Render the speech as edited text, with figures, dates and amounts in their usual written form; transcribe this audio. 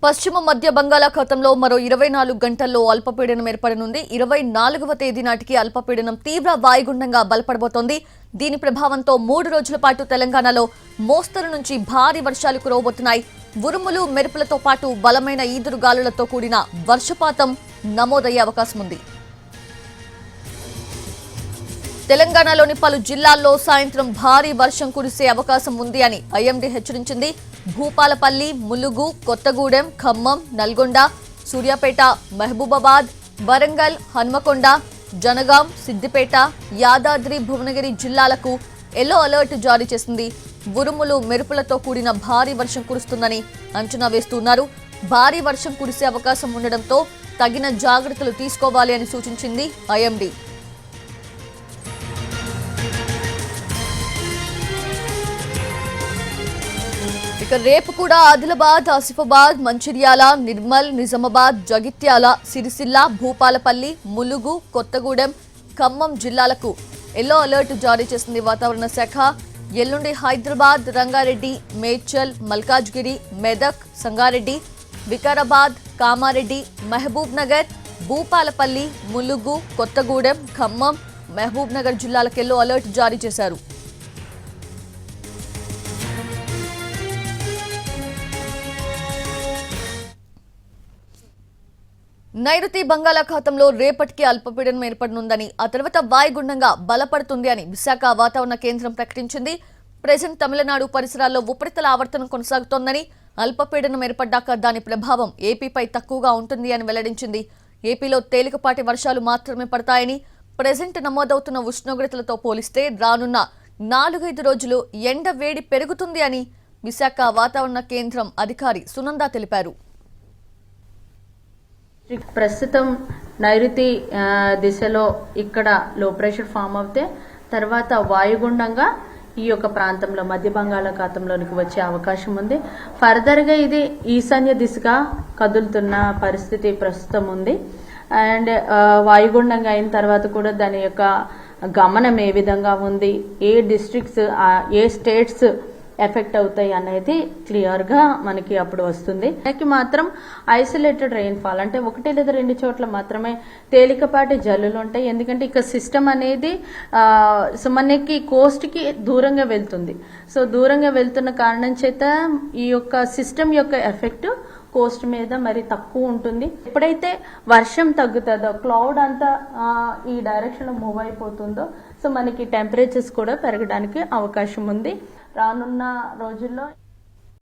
పశ్చిమ మధ్య బంగాళాఖాతంలో మరో 24 గంటల్లో అల్పపీడనం ఏర్పడనుంది. 24వ తేదీ నాటికి అల్పపీడనం తీవ్ర వాయుగుండంగా బలపడబోతోంది. దీని ప్రభావంతో 3 రోజుల పాటు తెలంగాణలో మోస్తరు నుంచి భారీ వర్షాలు కురవబోతున్నాయి. ఉరుములు మెరుపులతో పాటు బలమైన ఈదురుగాలులతో కూడిన వర్షపాతం నమోదయ్యే అవకాశం ఉంది. తెలంగాణలోని పలు జిల్లాల్లో సాయంత్రం భారీ వర్షం కురిసే అవకాశం ఉంది అని ఐఎండీ హెచ్చరించింది. భూపాలపల్లి, ములుగు, కొత్తగూడెం, ఖమ్మం, నల్గొండ, సూర్యాపేట, మహబూబాబాద్, వరంగల్, హన్మకొండ, జనగాం, సిద్దిపేట, యాదాద్రి, భువనగిరి జిల్లాలకు ఎల్లో అలర్ట్ జారీ చేసింది. ఉరుములు మెరుపులతో కూడిన భారీ వర్షం కురుస్తుందని అంచనా వేస్తున్నారు. భారీ వర్షం కురిసే అవకాశం ఉండడంతో తగిన జాగ్రత్తలు తీసుకోవాలి అని సూచించింది ఐఎండీ. ఇక రేపు కూడా ఆదిలాబాద్, ఆసిఫాబాద్, మంచిర్యాల, నిర్మల్, నిజామాబాద్, జగిత్యాల, సిరిసిల్ల, భూపాలపల్లి, ములుగు, కొత్తగూడెం, ఖమ్మం జిల్లాలకు ఎల్లో అలర్ట్ జారీ చేసింది వాతావరణ శాఖ. ఎల్లుండి హైదరాబాద్, రంగారెడ్డి, మేడ్చల్, మల్కాజ్గిరి, మెదక్, సంగారెడ్డి, వికారాబాద్, కామారెడ్డి, మహబూబ్ నగర్, భూపాలపల్లి, ములుగు, కొత్తగూడెం, ఖమ్మం, మహబూబ్ నగర్ జిల్లాలకు ఎల్లో అలర్ట్ జారీ చేశారు. నైరుతి బంగాళాఖాతంలో రేపటికి అల్పపీడనం ఏర్పడనుందని, ఆ తర్వాత వాయుగుండంగా బలపడుతుంది అని విశాఖ వాతావరణ కేంద్రం ప్రకటించింది. ప్రెజెంట్ తమిళనాడు పరిసరాల్లో ఉపరితల ఆవర్తనం కొనసాగుతోందని, అల్పపీడనం ఏర్పడ్డాక దాని ప్రభావం ఏపీపై తక్కువగా ఉంటుంది అని వెల్లడించింది. ఏపీలో తేలికపాటి వర్షాలు మాత్రమే పడతాయని, ప్రెజెంట్ నమోదవుతున్న ఉష్ణోగ్రతలతో పోలిస్తే రానున్న 4-5 రోజులు ఎండ వేడి పెరుగుతుంది అని విశాఖ వాతావరణ కేంద్రం అధికారి సునంద తెలిపారు. ప్రస్తుతం నైరుతి దిశలో ఇక్కడ లో ప్రెషర్ ఫామ్ అవుతే తర్వాత వాయుగుండంగా ఈ యొక్క ప్రాంతంలో మధ్య బంగాళాఖాతంలోనికి వచ్చే అవకాశం ఉంది. ఫర్దర్గా ఇది ఈశాన్య దిశగా కదులుతున్న పరిస్థితి ప్రస్తుతం ఉంది. అండ్ వాయుగుండంగా అయిన తర్వాత కూడా దాని యొక్క గమనం ఏ విధంగా ఉంది, ఏ డిస్ట్రిక్ట్స్, ఏ స్టేట్స్ ఎఫెక్ట్ అవుతాయి అనేది క్లియర్గా మనకి అప్పుడు వస్తుంది. మనకి మాత్రం ఐసోలేటెడ్ రెయిన్ఫాల్ అంటే 1 లేదా 2 చోట్ల మాత్రమే తేలికపాటి జల్లులు ఉంటాయి. ఎందుకంటే ఇక సిస్టమ్ అనేది మనకి కోస్ట్కి దూరంగా వెళ్తుంది. సో దూరంగా వెళ్తున్న కారణం చేత ఈ యొక్క సిస్టమ్ యొక్క ఎఫెక్ట్ కోస్ట్ మీద మరి తక్కువ ఉంటుంది. ఎప్పుడైతే వర్షం తగ్గుతుందో, క్లౌడ్ అంతా ఈ డైరెక్షన్ లో మూవ్ అయిపోతుందో, సో మనకి టెంపరేచర్స్ కూడా పెరగడానికి అవకాశం ఉంది రానున్న రోజుల్లో.